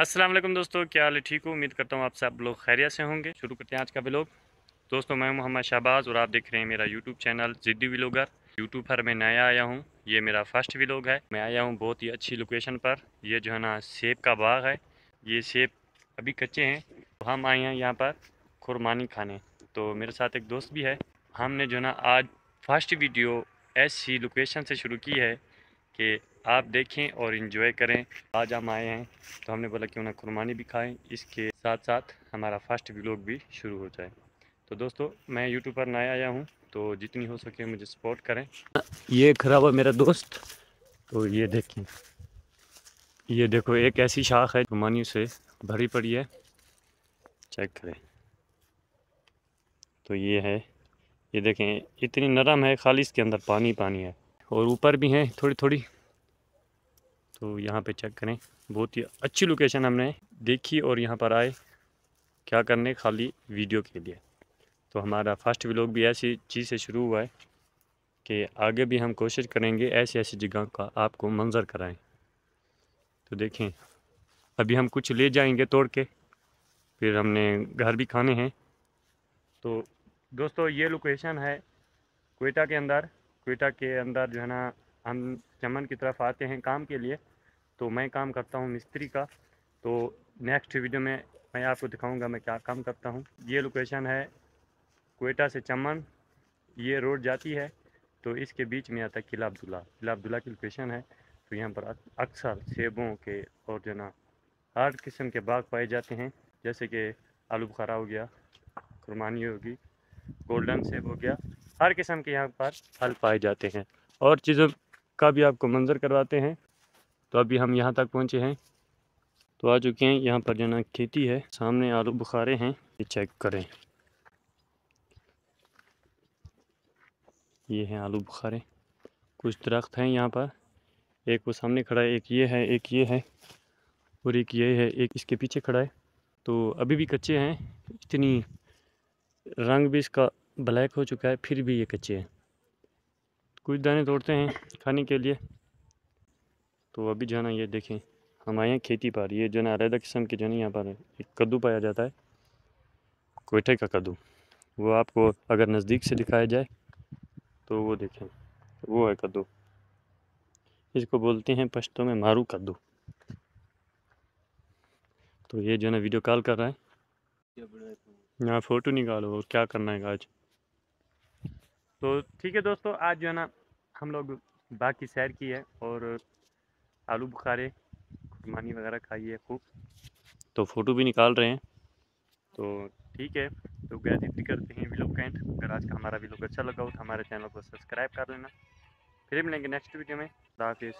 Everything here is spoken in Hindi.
अस्सलाम वालेकुम दोस्तों, क्या हाल है? ठीक हो? उम्मीद करता हूँ आप सब लोग खैरियत से होंगे। शुरू करते हैं आज का व्लॉग। दोस्तों, मैं मोहम्मद शहबाज और आप देख रहे हैं मेरा यूट्यूब चैनल ज़िद्दी व्लॉगर। यूट्यूब पर मैं नया आया हूँ, ये मेरा फर्स्ट व्लॉग है। मैं आया हूँ बहुत ही अच्छी लोकेशन पर। ये जो है ना सेब का बाग है। ये सेब अभी कच्चे हैं, तो हम आए हैं यहाँ पर खुरमानी खाने। तो मेरे साथ एक दोस्त भी है। हमने जो है ना आज फर्स्ट वीडियो ऐसी लोकेशन से शुरू की है कि आप देखें और इन्जॉय करें। आज हम आए हैं तो हमने बोला क्यों ना कुर्बानी भी खाएं, इसके साथ साथ हमारा फर्स्ट व्लॉग भी शुरू हो जाए। तो दोस्तों, मैं यूट्यूब पर नया आया हूं, तो जितनी हो सके मुझे सपोर्ट करें। ये खड़ा हुआ मेरा दोस्त। तो ये देखें, ये देखो एक ऐसी शाख है कुर्बानी से भरी पड़ी है। चेक करें। तो ये है, ये देखें इतनी नरम है, खाली इसके अंदर पानी पानी है और ऊपर भी है थोड़ी थोड़ी। तो यहाँ पे चेक करें, बहुत ही अच्छी लोकेशन हमने देखी और यहाँ पर आए क्या करने, खाली वीडियो के लिए। तो हमारा फर्स्ट व्लॉग भी ऐसी चीज़ से शुरू हुआ है कि आगे भी हम कोशिश करेंगे ऐसी ऐसी जगह का आपको मंजर कराएं। तो देखें, अभी हम कुछ ले जाएंगे तोड़ के, फिर हमने घर भी खाने हैं। तो दोस्तों, ये लोकेशन है क्वेटा के अंदर। क्वेटा के अंदर जो है ना, हम चमन की तरफ आते हैं काम के लिए। तो मैं काम करता हूँ मिस्त्री का। तो नेक्स्ट वीडियो में मैं आपको दिखाऊंगा मैं क्या काम करता हूँ। ये लोकेशन है क्वेटा से चमन। ये रोड जाती है, तो इसके बीच में आता है किला अब्दुल्ला। किला अब्दुल्ला की लोकेशन है। तो यहाँ पर अक्सर सेबों के और जो ना हर किस्म के बाग पाए जाते हैं, जैसे कि आलू बुखारा हो गया, खुरमानी होगी, गोल्डन सेब हो गया। हर किस्म के यहाँ पर फल पाए जाते हैं और चीज़ों का भी आपको मंजर करवाते हैं। तो अभी हम यहाँ तक पहुँचे हैं, तो आ चुके हैं। यहाँ पर जो ना खेती है, सामने आलू बुखारे हैं, ये चेक करें। ये हैं आलू बुखारे। कुछ दरख्त हैं यहाँ पर, एक वो सामने खड़ा है, एक ये है, एक ये है और एक ये है, एक इसके पीछे खड़ा है। तो अभी भी कच्चे हैं, इतनी रंग भी इसका ब्लैक हो चुका है, फिर भी ये कच्चे हैं। कुछ दाने तोड़ते हैं खाने के लिए। तो अभी जो है ना, ये देखें, हम आए हैं खेती पर। ये जो है ना अलग किस्म के जो है ना यहाँ पर एक कद्दू पाया जाता है, कोयठे का कद्दू। वो आपको अगर नज़दीक से दिखाया जाए तो वो देखें, वो है कद्दू। इसको बोलते हैं पश्तो में मारू कद्दू। तो ये जो है ना वीडियो कॉल कर रहा है, यहाँ फ़ोटो निकालो और क्या करना है आज। तो ठीक है दोस्तों, आज जो है ना हम लोग बाकी सैर की है और आलू बुखारे खुरमानी वगैरह खाई है खूब। तो फ़ोटो भी निकाल रहे हैं। तो ठीक है, तो गैस इतनी करते हैं व्लॉग का एंड। अगर आज का हमारा व्लॉग अच्छा लगा हो तो हमारे चैनल को सब्सक्राइब कर लेना। फिर मिलेंगे नेक्स्ट वीडियो में। खुदा हाफिज़।